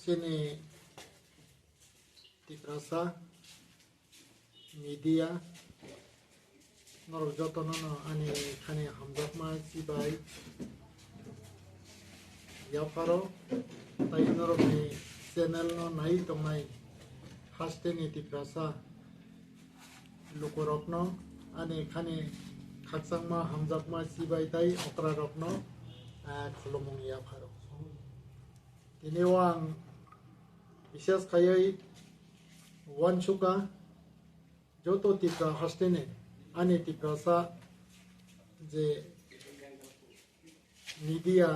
Sini Tiprasa media norok jotono no ani khani hamjakma sibai yaparo tai norok ni channel no nai tongnai haste ni Tiprasa lukorokno ani khani khaksangma hamjakma sibai tai okrarokno khulumung yaparo tini wang বিশেষ খাই ওয়ানসুকা যত টিকা হাসতেনে আনি টিকাসা যে media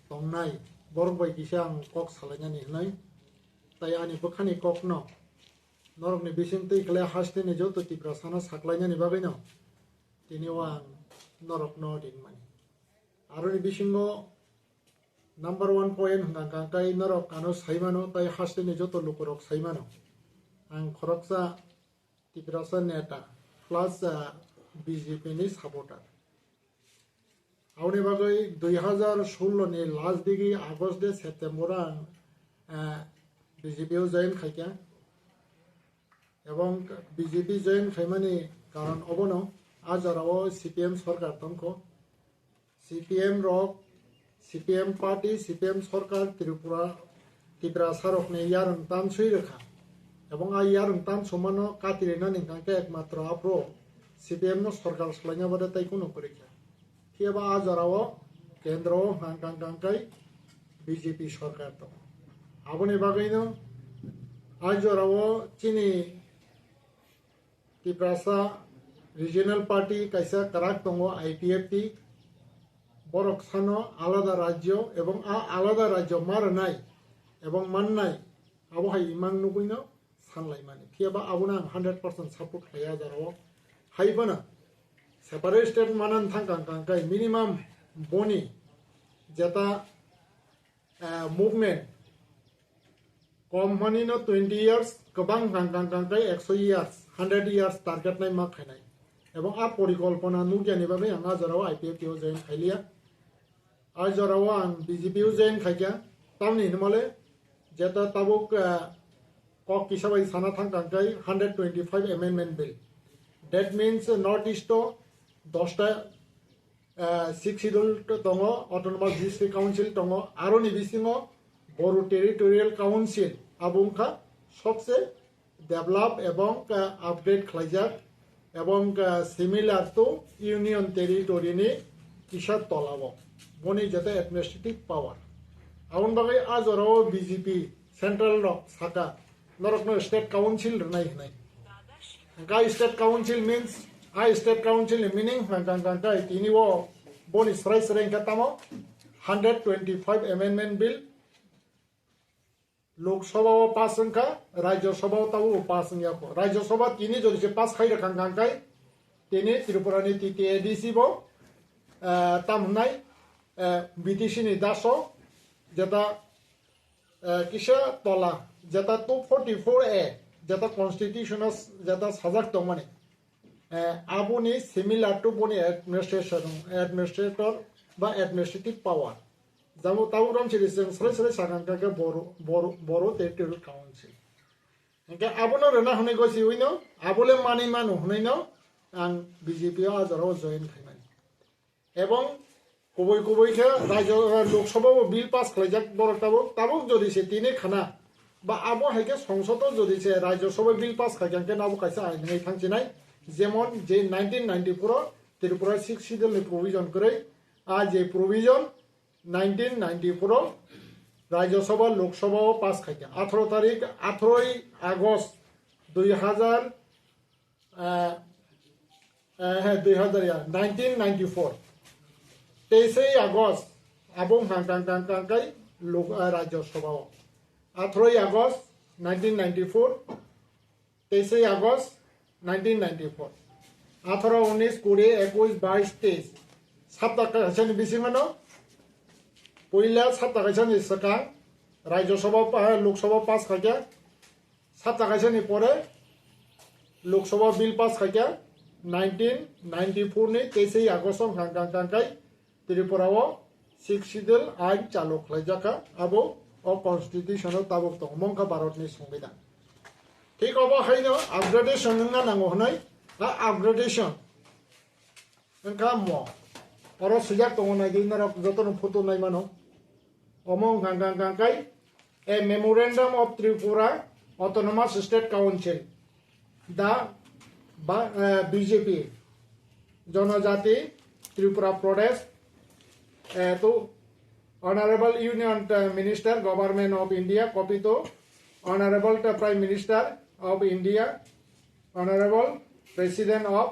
তংনাই বরবাই কিসা আং cock সালাইনানি হনাই তাই আনি বখানি cock ন নরকনি বিসিংতৈ খেলে হাসতেনে যত টিকাসানা সাকলাইনানি বাগৈ ন তিনি ওয়াং নরক ন দিনমানি আরনি বিসিঙ্গ Number 1 point hanggang kay norok ano saimano tay haste ni joto lukorok saimano ang khoroksa Tiprasa neta plus BJP ni supporter awni bagoi 2016 ni last digi August de September BJP o join khaikya ebong BJP join khaimani karon obono ajarao CPM সরকার তংko CPM rok CPM party, CPM সরকার ত্রিপুরা সারকনে ইয়ারং তান সুই রেখা এবং I ইয়ারং তান সমানো কাতিরেনা নিংকাকে একমাত্র Afro CPM no সরকার সলাইনা বাদে তাই কোনো পরীক্ষা থিয়াবা আজারাও কেন্দ্র হাংকাংকাই BJP সরকার তো আবনে বাগাইনো আজারাও চিনি ত্রিপুরা রিজিয়নাল পার্টি কাইসা কারাক দङ IPFT বরক সানো আলাদা রাজ্য এবং আলাদা রাজ্য মারনাই এবং মাননাই আবহাই ইমান নুগুইন সানলাই মানে কিয়াবা আবনা 100% সাপোর্ট খাইয়া যারাও হাইবানা সেপারেট স্টেট মানান থাকাই মিনিমাম বনি যেটা মুভমেন্ট কম মানিনো 20 ইয়ার্স গোবাং থাকাই 100 ইয়ার্স 100 ইয়ার্স টার্গেট নাই মা খাইনাই এবং পরিকল্পনা নুগিয়ানি ভাবে আঙা যারাও IPFT ও জয়েন খাইলিয়া আজরাও আং BJP ও জয়েন খাইয়া তামনি নমলে যেটা তাবুক কক কিসাবাই সানা থাকাই 125 amendment bill that means north east 10টা 6 শিডিউল দङ অটোনমাস ডিস্ট্রিক্ট কাউন্সিল দङ আরো নি বিসিङो বড় টেরিটোরিয়াল কাউন্সিল আবুংখা সবচেয়ে ডেভেলপ এবং আপডেট খাইজাক এবং সিমিলার টু ইউনিয়ন টেরিটোরিনি কিসার তলাব বনি যেতে অ্যাডমিনিস্ট্রেটিভ পাওয়ার আউন বাগৈ আজরাও BJP সেন্ট্রাল রক সাকা নরকনো স্টেট কাউন্সিল নাই নাই গাই state council means I state council meaning গাই তিনিও বনি সরাই সরাই কাতামো 125 amendment bill লোকসভাও পাস সংখ্যা রাজ্যসভাও তাও পাস সংখ্যা রাজ্যসভা তিনি যদি পাস খাই রাখাই তিনি ত্রিপুরানি TTADC বো তামনাই BTC ni daso যেটা কিসা তলা যেটা 244A যেটা কনস্টিটিউশনাল যেটা সাজাক তো মানে আবুনি সিমিলার টু বনি অ্যাডমিনিস্ট্রেটর বা অ্যাডমিনিস্ট্রেটিভ পাওয়ার যাবো তাউরম সিরিজেন সরে সরে সাগানকাকে বড় টেরিটোরিয়াল কাউন্সিল একে আবুনো রেনা হনে গছি উইনো আবুলে মানি মানু হনেনো আং BJP আজরাও জয়েন খাইমানি এবং কবই রাজ্য লোকসভাও বিল পাস খাইজাক বড় তাবুক যদি সে তিনি খানা বা আবহাইকে সংসদ যদি সে রাজ্যসভা বিল পাস খাইজাকে নাবো কাইসা আইন থাকছে যেমন যে 1994 ত্রিপুরা 6 শিডিউল প্রভিজন করে আর যে প্রভিজন 1994 রাজ্যসভা লোকসভাও পাস খাইছে 18 তারিখ 18 আগস্ট 1994 23 আগস্ট আবং হাংকাই লোক রাজ্যসভাও 18 আগস্ট 1994 23 আগস্ট 1994 18 19 20 21 22 23 সাতটা কাছানি বিসিমানো পইলা সাতটা কাছানি সাকা রাজ্যসভা লোকসভা পাস খাইয়া সাতটা কাছানি পরে লোকসভা বিল পাস খাইয়া 1994 ni 23 আগস্ট হাংকাই ত্রিপুরাও 6 শিডিউল আইন চালু খাইজাকা আবো o constitution o tabuk tong mongka Bharatni সংবিধান ঠিক অবহাইনো আপগ্রেডেশন না নাঙ্গো হনাই না আপগ্রেডেশন এনকা ম অর সুজাক তং নাই দিন রক যতন ফটো নাই মানো অমং গাং গাং কাই a memorandum of Tripura autonomous state council the BJP জনজাতি ত্রিপুরা প্রদেশ তো Honorable Union Minister, Government of India, copy to Honorable Prime Minister of India, Honorable President of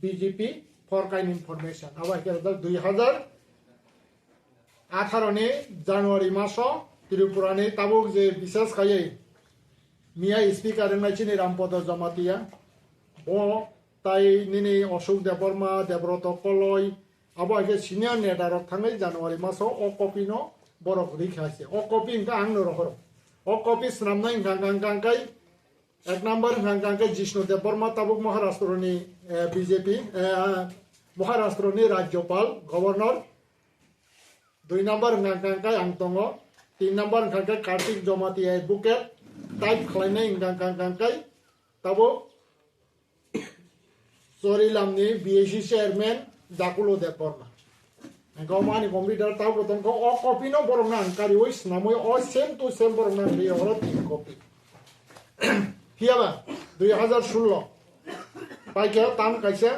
BJP for kind information. Abar kira 2018 ni January maso Tripura ni tabuk je bisas kaya Mia speaker na chini Rampodo Jamatia o tai nini Ashok Deborma Debroto Koloi আবার আগে senior নেতারক থাঙ্গাই জানুয়ারি মাসও ও copy ন বড় রিখা আছে ও copy ইনকা আংনো রহর ও কপি স্নামনাই গাঙ্গাঙ্গাঙ্কাই এক নম্বর গাঙ্গাঙ্কাই জিষ্ণু দেববর্মা তাবুক মহারাষ্ট্রনি বিজেপি মহারাষ্ট্রনি রাজ্যপাল গভর্নর 2 নম্বর গাঙ্গাঙ্কাই আংতঙ্গ 3 নম্বর গাঙ্গাঙ্কাই কার্তিক জমাতি অ্যাডভোকেট টাইপ খালাইনাই গাঙ্গাঙ্কাই তাবুক সরিলামনি BAC chairman Dakulo Deborma. And go money computer tabo don't go all copy no borong carry waste namo all same to same borong the other copy. Here 2016 Paike Tam Kaisa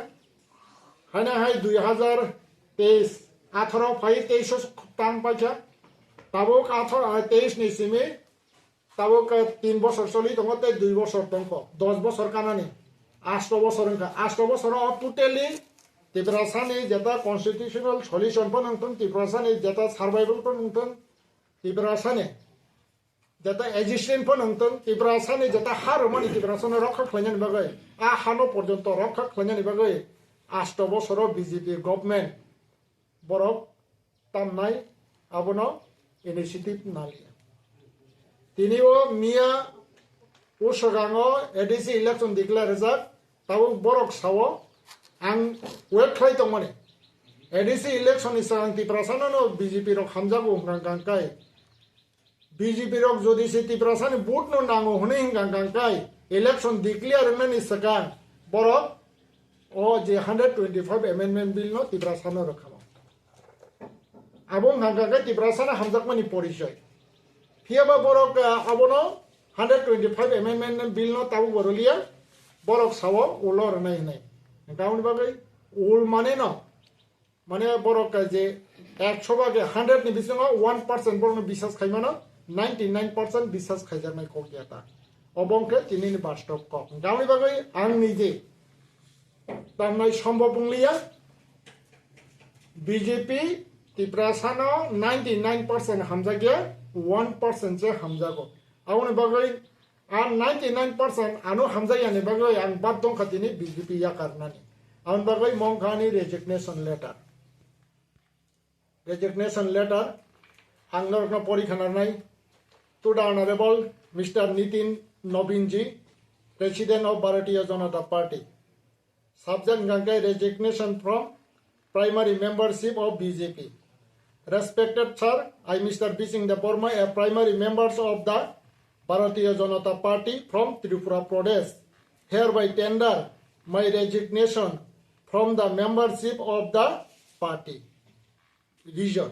Hana Hai 2023 18 23 Tam Pacha Tabok 23 Nisime Tabok 3 বছর চলি তোমাতে 2 বছর তঙ্ক 10 বছর Kanaani 8 বছর অঙ্কা 8 বছর totally Tiprasani jata constitutional solution pun nonton Tiprasani jata survival pun nonton Tiprasani jata existence pun nonton Tiprasani jata harmoni Tiprasani rokha khlanyani bagai a hano porjonto rokha khlanyani bagai 8 বছর BJP government borok tamnai abono initiative nalia tinio mia usogango ADC election declare result tabu borok sawo ang web khai tong mane ADC election is ang Tiprasana no BJP rok hamjago gangkai BJP rok jodi se Tiprasani vote no nango hone gangkai election declare nani sakan borok o je 125 amendment bill no Tiprasana rakhama abong gangkai Tiprasana hamjak mani porishoy phiaba borok abono 125 amendment bill no tabu borolia borok sawo ulor nai nai কারণ বাকি উল মানে না মানে বড় কাজে 100 ভাগে 100 নি বিসঙ্গ 1% বড় বিশ্বাস খাইমা না 99% বিশ্বাস খাইজার নাই কোকিয়াটা অবংকে তিনি বাস্তব ক গাউনি বাকি আং নিজে তার নাই সম্ভব লিয়া বিজেপি ত্রিপুরাসানো 99% হামজাগিয়া 1% যে হামজাগো আউনি বাকি আর 99% আনো হামজায়ানি বাগৈ আং বাদ দং খাতিনি বিজেপি ইয়া কারনানি আন বাগৈ মংখানি রেজিগনেশন লেটার আংনরকনা পরীক্ষানা নাই to the honourable mister Nitin নবীনজি president of ভারতীয় জনতা party subject গাঙ্গাই resignation from primary membership of BJP respected sir I mister বিসিং Debbarma a primary members of the Bharatiya Janata Party from Tripura Pradesh hereby tender my resignation from the membership of the party. Reason.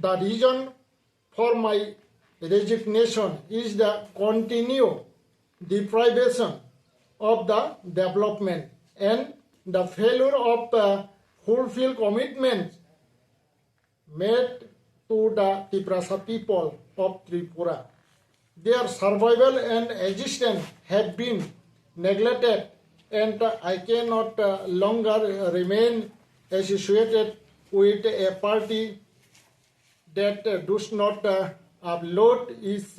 The reason for my resignation is the continued deprivation of the development and the failure of the fulfill commitments made to the Tiprasa people of Tripura. Their survival and existence have been neglected and I cannot longer remain associated with a party that does not upload its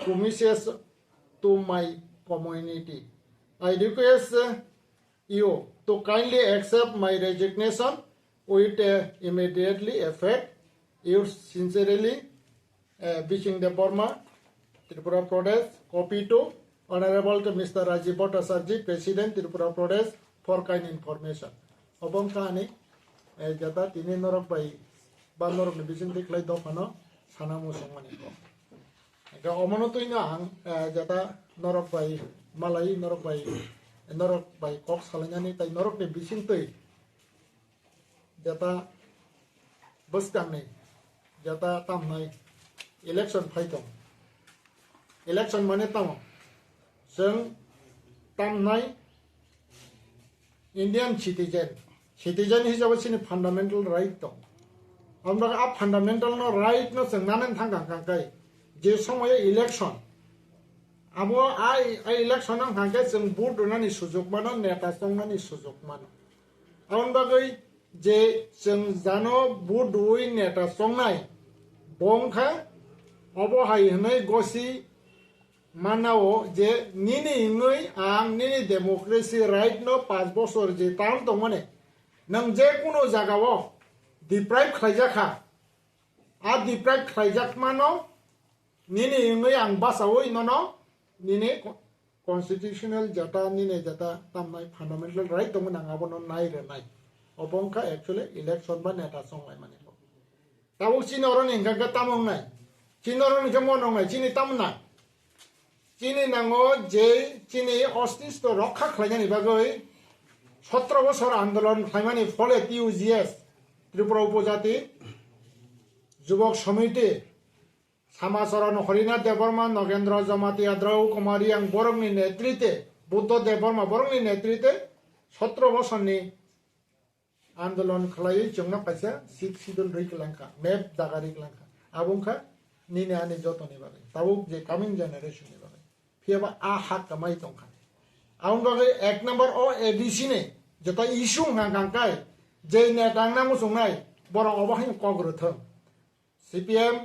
promises to my community. I request you to kindly accept my resignation with immediately effect. Yours sincerely, Bishing Deborma, Tripura Pradesh, copy to Honorable Mr. Rajiv Bhattacharjee, President Tripura Pradesh for kind information. Obong kani jata tini norok bai ban norok ni bising diklai do phano sana musong mani ko ga omono tuino ang jata norok bai malai norok bai kok salanyani tai norok ni bising tui jata bustang ni jata tam nai election phaitong election mane tamo seng tam nai Indian citizen hisabe sini fundamental right to আমরা আ fundamental no right no sengnanen thangkang kangkai je somoye election abo ai election ang kangkai seng vote donani sujog mano neta songnani sujog mano amon bagai je seng jano vote doi neta songnai bongkha obo hai hnai gosi manao je nini ngui ang nini democracy right no 5 বছর je taun tongmane nang je kuno jagao deprive khlaijaka a deprive khlaijak mano nini ngui ang basawoi nono nini constitutional jata nini jata tamnai fundamental right tong nang abono nai re nai obongkha actually election ba neta songlai mane ko tabu chinoron ingka ga tamong nai chinoron ke monong nai chini tamna chini nango je chini অস্তিত্ব রক্ষা খাইনি বাগৈ 17 বছর আন্দোলন খাইমানি ফলে টিউজিএস ত্রিপুরা উপজাতি যুবক সমিতি সামাচরণ হরিনাথ দেববর্মা নগেন্দ্র জমাতি আদ্রাউ কুমারী আং বরংনি নেতৃত্বে বুদ্ধ দেববর্মা বরংনি নেতৃত্বে 17 বছরনি আন্দোলন খালাই জংনা পাইছা সিক সিদুল রিকলাঙ্কা মেপ দাগারি লাঙ্কা আবুংখা নিনে আনি যতনি বাগৈ তাবুক যে কামিং জেনারেশন फिर आ हाथ कमाई तो आउन बागे एक नंबर ओ एडीसी ने जता इशू गांगांकाय जे नेतांगना मुसुंनाय बरो अबहाय कग्रथ सीपीएम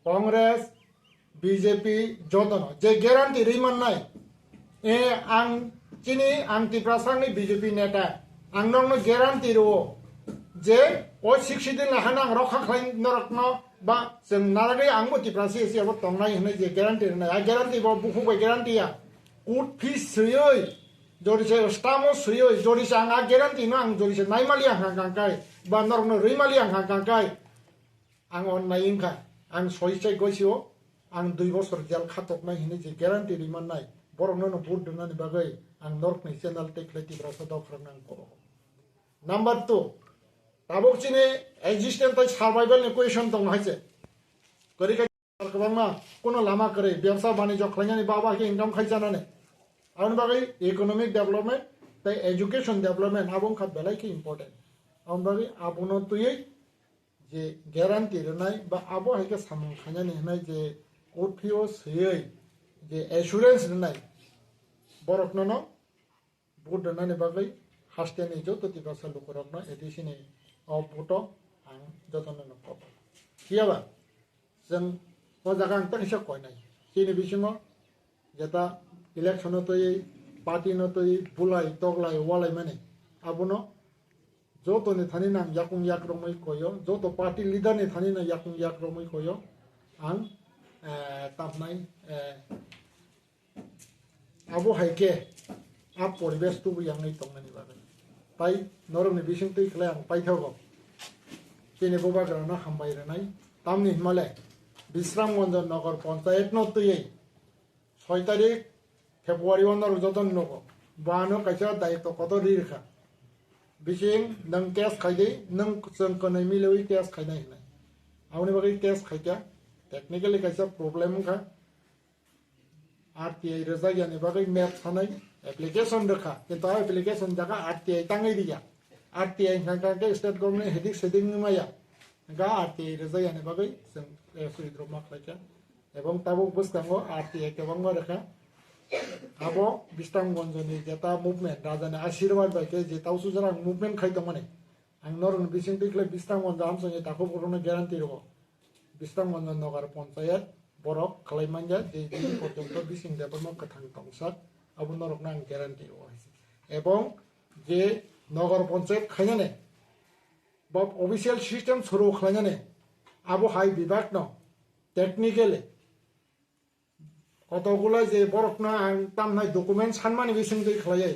कांग्रेस बीजेपी जतन जे ग्यारंटी रिमाननाय ए आं चिनी आं तिप्रासांनि बीजेपी नेता आं नंनो ग्यारंटी रो जे ओ 60 दिन लाहाना रखा खाय नरकनो ba जों नारागै आंबो तिप्रासि एसे अब तंनाय होनो जे ग्यारंटी होनो आ ग्यारंटी बो बुखुबाय ग्यारंटीया कुट फिस सयै जरिसे स्टामो सयै जरिसे आं आ ग्यारंटी नो आं जरिसे नायमालि आं गांगांकाय बा नरनो रैमालि आं गांगांकाय आं अननायिंखा आं सयसाय गयसिओ आं 2 বছর जेल खातकनाय होनो जे ग्यारंटी रिमाननाय बरनो नो बुट दोनानि बागै आं नरकनि चेनेल टेक्ले तिप्रासा दावख्रांनां को नम्बर 2 ताबुकचिनि एक्जिस्टेंट सार्वाइवल इक्वेशन दं हाइसे करिका गोबांमा कोनो लामा करे व्यवसाय बाणिज्य खालायनानै बाबा के इनकाम खायजानानै आउन बागै इकोनॉमिक डेवलपमेंट ताइ एजुकेशन डेवलपमेंट आबुं खात बेलाय के इम्पोर्टेंट आउन बागै आबुनो तुयै जे ग्यारंटी रनाय बा आबो हायके सामं खायनानै होनाय जे ओपिओ सयै जे एश्योरेंस रनाय बरकनो बुट दोनानै बागै हास्टेनि जतो तिबासा लुकरकनो एडिसिनि भोट आं जतन नखौ कियाबा जों ओ जागा आं तनिसा कयनाय सिनि बिसिङाव जेता इलेक्शन तयै पार्टी न तयै बुलाय तगलाय वालाय माने आबुनो जतनि थानि नाम याकुं याक्रमै कयो जतो पार्टी लिडार नि थानि ना याकुं याक्रमै कयो आं तापनाय आबो हायके आ परिबेश तुबु यांगै तंनानि बागै ताई नरमनि बिसिं तै खलाय आं पाइथागो चिनि बोबाग्राना हामबायरनाय तामनि हिमालय বিশ্রামগঞ্জ নগর পঞ্চায়েত নতুই 6 তারিখ ফেব্রুয়ারি 15 যতন নগো বানো কাইছা দায়িত্ব কত রিখা বিচিং নং কেস খাইदै नों जों कनै मिलौइ केस खायनाय होनाय आउनि बागै केस खायका टेक्निकली काइसा प्रॉब्लेम खा आरटीआई रजायानि बागै मैप थानाय एप्लीकेशन रखा किंतु एप्लीकेशन जागा आरटीआई तांगै दिया RTI खांका state government headache shedding निमाया गा आरटीआई रजायानि बागै जों सुइद्र माखलायका एवं ताबो बुस्तांगो आरटीआई केबांबा रखा आबो बिस्तांगन्जनि जेता मुभमेंट राजानि आशीर्वाद बायके जे तावसु जरा मुभमेंट खायदों माने आं नरन बिसिं दैख्ले बिस्तांगन्ज आमसंनि ताखो बरनो ग्यारान्टी रहो बिस्तांगन्ज नगर पंचायत बरक खालायमानजा जे दिन पर्यन्त बिसिं देबनो कथां तंसार आबो नरकना आं ग्यारान्टी रहो एवं जे नगर पंचायत खायनाने बा ऑफिशियल सिस्टम शुरू खालायनाने आबो हाई विभाग न टेक्निकली कतगुला जे बरकना आं तामनाय डकुमेन्ट सानमानि बिसिं दै खालायै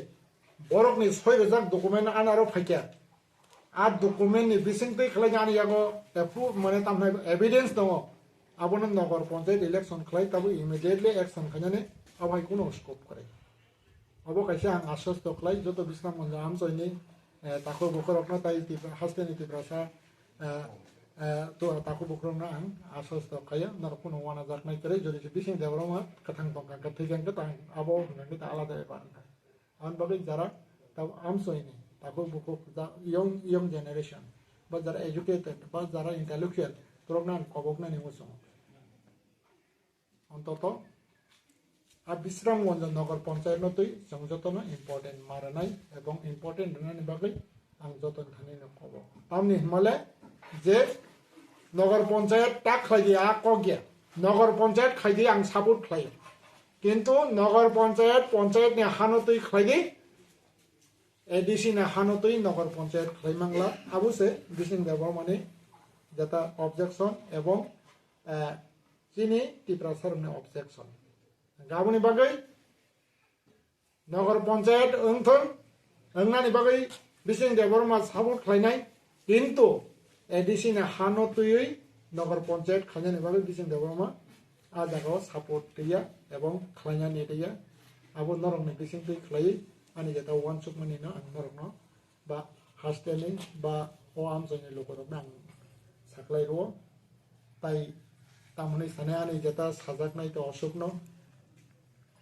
बरकनि 6000 डकुमेन्ट आनारो फायका आ डकुमेन्टनि बिसिं दै खालायनानै यागो एप्रुव माने तामनाय एविडेंस दङ আবনো নগর পঞ্চায়েত ইলেকশন খাই তাবো ইমিডিয়েটলি অ্যাকশন খাইনানে আবহাই কোনো স্কোপ করে অব খাইছে আং আশ্বস্ত খাই যত বিশ্রামগঞ্জ আমজয়নি তাকো বখরকনো তাই হাস্তেনি তিব্রাসা তো তাকো বখরকনো আं আশ্বস্ত খাইয়া নর কোনো ওয়ানা জাকনাই করে যদি বিসিং দেবরমা কাথাং দংকা কাথৈগাंखौ তাं আবো হনাनै তা আলাদা বানায় আন বাকি যারা তাও আমজয়নি তাকো বখো ইয়ং জেনারেশন বা যারা এডুকেটেড বা যারা ইন্টেলেকচুয়াল প্রোগ্রাম কবকনানি মোসং অন্তত আর বিশ্রামগঞ্জ নগর পঞ্চায়েত নতুই जों যতন ইম্পর্টেন্ট মারানাই এবং ইম্পর্টেন্ট হনানি বাকি আং যতন থানিनो কব তামনি হিমালে যে নগর পঞ্চায়েত তা খাইদি আ কগিয়া নগর পঞ্চায়েত খাইদি আং সাপোর্ট খাই কিন্তু নগর পঞ্চায়েত নি হানতুই খাইদি এডিসি না হানতুই নগর পঞ্চায়েত খাইমাংলা আবুসে বিসিং দেব মানে যেটা অবজেকশন এবং চিনি টিপ্রাসারনি অবজেকশন গাবনি বাগै নগর পঞ্চায়েত ওंथों ओंनानि बागै बिसिं देबरमा सापोर्ट खालायनाय किन्तु एडिसि ना हानतुयै नगर पञ्चायत खालायनायनि बागै बिसिं देबरमा आ जागायाव सापोर्ट गैया एबं खालायनानै गैया आबो नरमनि बिसिं तै खालायै आनि जेता वानसुक मानिनो आं नरमनो बा हास्टेलनि बा अ आमजनि लोगरनो आं साख्लायरो ताई तामनै साने आनि जेता साजाकनाय तो अशोकनो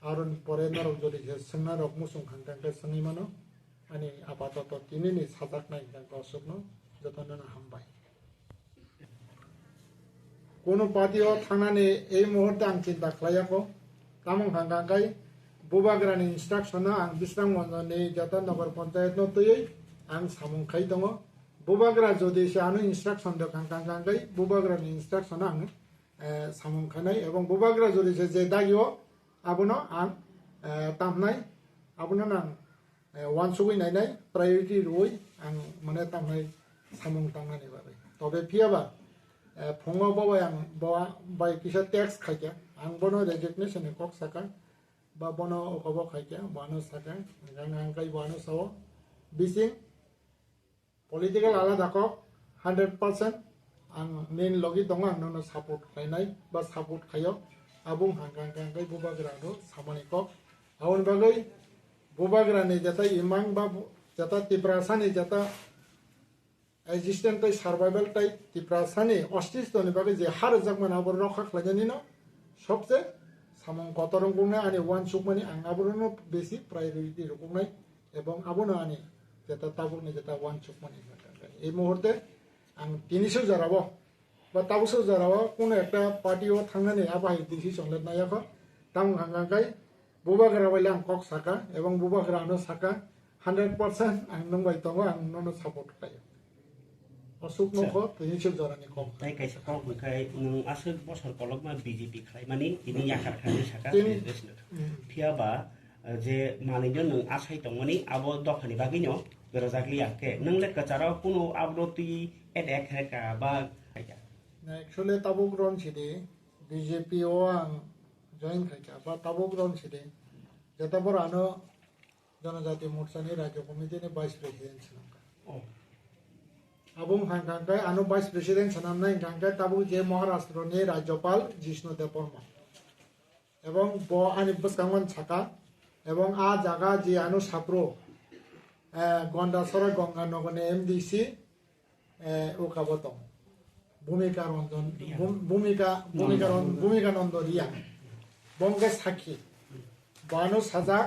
आरो परे नरक जदि सोंना रक मुसुं खांखांखौ सोङैमानो आनि आपातत तिनिनि साजाकनाय गांखौ अशोकनो जतननो हामबाय कोनो पार्टियाव थांनानै এই মুহূর্তে आं चिन्ता खालायाखौ तामं खांखांखाय बुबाग्रानि इन्स्ट्राक्शना आं बिस्रामगन्जनि जेता नगर पञ्चायत नतुयै आं सामुंखाय दङ बुबाग्रा जदि आनो इन्स्ट्राक्शन दो खांखांखाय बुबाग्रानि इन्स्ट्राक्शना आं सामुंखानाय एबं बुबाग्रा जदि जे दागियो आबनो आं तामनाय आबनो आं वानसुगै नायनाय प्रायोरिटी रुय आं माने तामनाय सामुं तांनानै बागै तबे फियाबा फुङाव बाबाय आं बाय किसा टेक्स खायके आं बनो रेजिगनेशन कक साका बा बनो अकबो खायके बानो साका आं गाय बानो साव बिसिं पलिटिकल आलादा कक 100% आं मेन लगी दङ आं ननो सापोर्ट खायनाय बा सापोर्ट खायो आबुं हांगांगांगाय बुबाग्रानो सामानि कक आउन बागै बुबाग्रानि जेता इमां बा जेता तिब्रासानि जेता एक्जिस्टेंट सार्वाइवल टाइप तिब्रासानि अस्तित्वनि बागै जे हार जागमान आबर रखा खालायनायनि न सबसे सामं कतरंगुंनाय आनि वान सुकमानि आं आबरनो बेसि प्रायोरिटी रखुंनाय एबं आबनो आनि जेता ताबुकनि जेता वान सुकमानि এই মুহূর্তে आं 300 जाराबो बा 300 जाराबो कोनो एकटा पार्टियाव थांनानै आबाय डिसिजन लेनायाखौ ताम हांगांगाय बुबाग्रा बायले आं कक साका एबं बुबाग्रानो साका 100% आं नंबाय दङ आं ननो सापोर्ट खायो अशोक नखो 300 जारानि कक ताई कायसा कक बखाय नों आसो बसर कलकमा बीजेपी खाय माने इनि याखार खानि साका फियाबा जे मानिनो नों आसाय दंमोनि आबो दखानि बागिनो बेरजाग्लिया के नों लेखा चाराव कुनो आब्रति एडेक हेका बा एक्चुअली ताबुक रन सिदि बीजेपी ओ आं जॉइन खायका बा ताबुक रन सिदि जेता बरानो जनजाति मोर्चानि राज्य कमिटिनि वाइस प्रेसिडेंट सनामका आबुं हांगांगाय आनो वाइस प्रेसिडेंट सनामनाय गांगाय ताबुक जे महाराष्ट्रनि राज्यपाल जिष्णु देवबर्मा एवं ब आनि बसकांगन छाका एवं आ जागा जे आनो साप्रो गंडासरा गंगा नगरनि एमडीसी उकाबतम भूमिका रंजन भूमिका नंद रिया बंगे साखी बानो साजा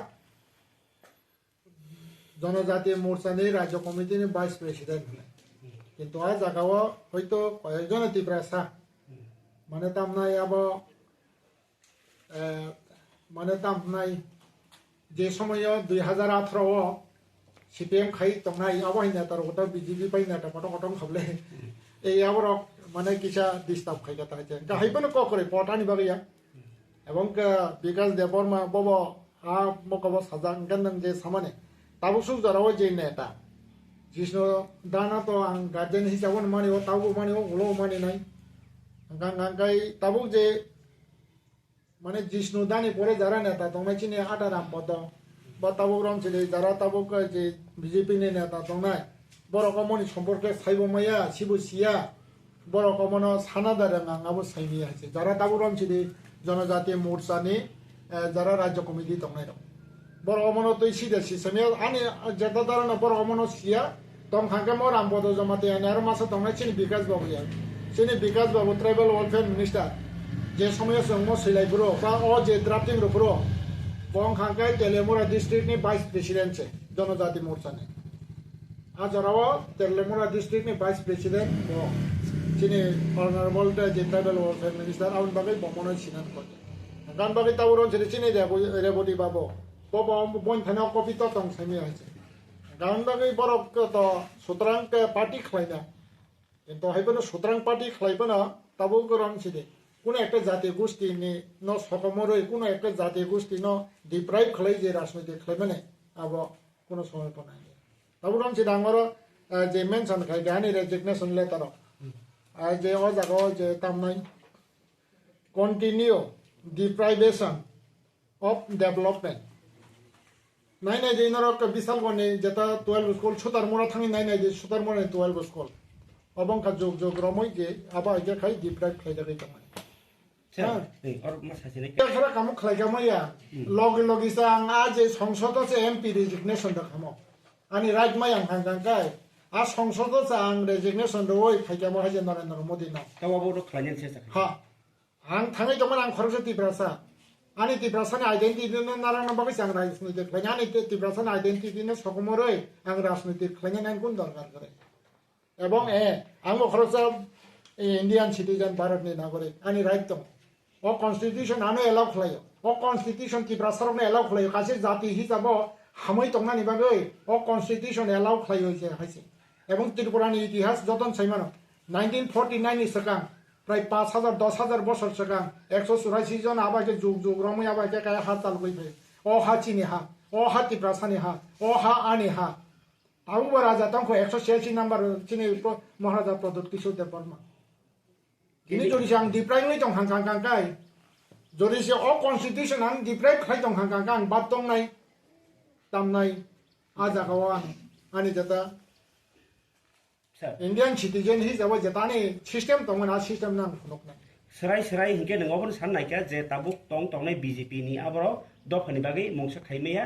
जनजाति मोर्चानि राज्य कमिटिनि वाइस प्रेसिडेंट किन्तु आ जागाव हयतो कयजन तिब्रासा माने तामनाय अब माने तामनाय जे समय 2018 सीपीएम खाई तंगनाय आबाय नेतार गटा बीजेपी पाइ नेता कटम खाबले ए आबर माने किसा डिस्टार्ब खाई गता जे गाहायबोनो क करे पटानि बागैया एवं विकास देवबर्मा बबो आ मकबो साजां गनन जे सामाने ताबुसु जराव जे नेता जिष्णु दाना तो आं गार्जेन हिसाबन मानियो ताबु मानियो उलो मानिनाय गांगांगाय ताबु जे माने जिष्णु दानि परे जारा नेता तंनायचिनि आटा राम पद बा ताबुक रनसिदि जारा ताबुक जे बीजेपी नि नेता तंनाय बरकमनि सम्पर्के साइबमाया सिबुसिया বড় কমনো সানাদারে আঙাবো সাইমি আছে যারা তাবুরম সিদি জনজাতি মোর্চানি যারা রাজ্য কমিটি দংনাই দं বড় কমনো তুই সিদে সিসেমি আনি যেটা দাঁড়ানো বড় কমনো সিয়া দং খাঙ্কে মর আমবদ জমাতে আনি আর মাসে দংনাই চিনি বিকাশ বাবু ইয়া চিনি বিকাশ বাবু ট্রাইবেল ওয়েলফেয়ার মিনিস্টার যে সময় সঙ্গ সিলাইবুরো বা ও যে ড্রাফটিং রুপুরো বং খাঙ্কে তেলেমুরা ডিস্ট্রিক্টনি ভাইস প্রেসিডেন্ট জনজাতি মোর্চানি আজরাও তেলেমুরা ডিস্ট্রিক্টনি ভাইস প্রেসিডেন্ট ও চিনি অনারেবল যে ট্রাইবেল ওয়েলফেয়ার মিনিস্টার আউন বাগে বমন সিনান করতে গান বাগে তাবুরন সেটা চিনি দেবো রেবটি বাবু বব বন থানা কপি তো দং সাইমি আছে গান বাগে বড় তো সুতরাং পার্টি খাইনা কিন্তু হাইবেন সুতরাং পার্টি খাইবেনা তাবু গরম সিদে কোনো একটা জাতীয় গোষ্ঠী ন সকমরই কোনো একটা জাতীয় গোষ্ঠী ন ডিপ্রাইভ খাই যে রাজনৈতিক খাইবেনে আব কোনো সময় নাই তাবু রম সিদে আমার যে মেনশন খাই গানি রেজিগনেশন লেটার যে ও জায়গা যে তামনাই কন্টিনিউ ডিপ্রাইভেশন অফ ডেভেলপমেন্ট নাই নাই যে ইনারক বিশাল গনে যেটা 12 স্কুল সুতার মোড়া থাকি নাই নাই যে সুতার মোড়া 12 স্কুল অবংকা যোগ যোগ রমই যে আবার যে খাই ডিপ্রাইভ খাই যাবে তামাই খারা কামো খাই গামাইয়া লগে লগে আং আ যে সংসদ আছে এমপি রেজিগনেশন দা খামো আনি রাইট মাই আং হাঙ্গাং গাই आ संसद आं रेजिगनेशन ओइ फाइजामो हाजे नरेंद्र मोदी ना तावाबो खालायनो सेसा हा आं थाङै दंमोन आं खरसे तिब्रासा आनि तिब्रासानि आइडेन्टिटि न नारायण बाबा आं राजनीति खालायनो आनि तिब्रासानि आइडेन्टिटि न सकमरै आं राजनीति खालायनो नांगौ दरकार करे এবং आं खरसा इन्डियान सिटिजन भारतनि नागरिक आनि राइट दं ओ कन्स्टिट्यूशन आनो एलाउ खालायो ओ कन्स्टिट्यूशन तिब्रासारावनो एलाउ खालायो गासै जाति हिसाबाव हामै दंनानि बागै ओ कन्स्टिट्यूशन एलाउ खालायो जे हाइसे এবং ত্রিপুরানি ইতিহাস যতন সাইমানো 1949 नि सिगां प्राय 5000 10000 বছর सिगां 184 জন আবাকে যুগ যুগ রমই আবাকে কায় হাত তাল গই ফে ও হাচিনি হা ও হাতি প্রাসানি হা ও হা আনি হা আউ রাজা তংখ 186 নাম্বার চিনি মহারাজা প্রদত্ত কিশোর দেব Varma ini jodi sang deprive ni tong hang kang kang kai jodi se o constitution an deprive khai tong hang kang kang bat tong nai tam nai aja kawan ani jata Indian citizen हिसाबै जतानि system दंमोन आ system नां फुनकना सराय हिंके नङाबो साननायका जे Tabuk तंनाय BJP नि आबरो दफानि बागै मंसा खाइमेया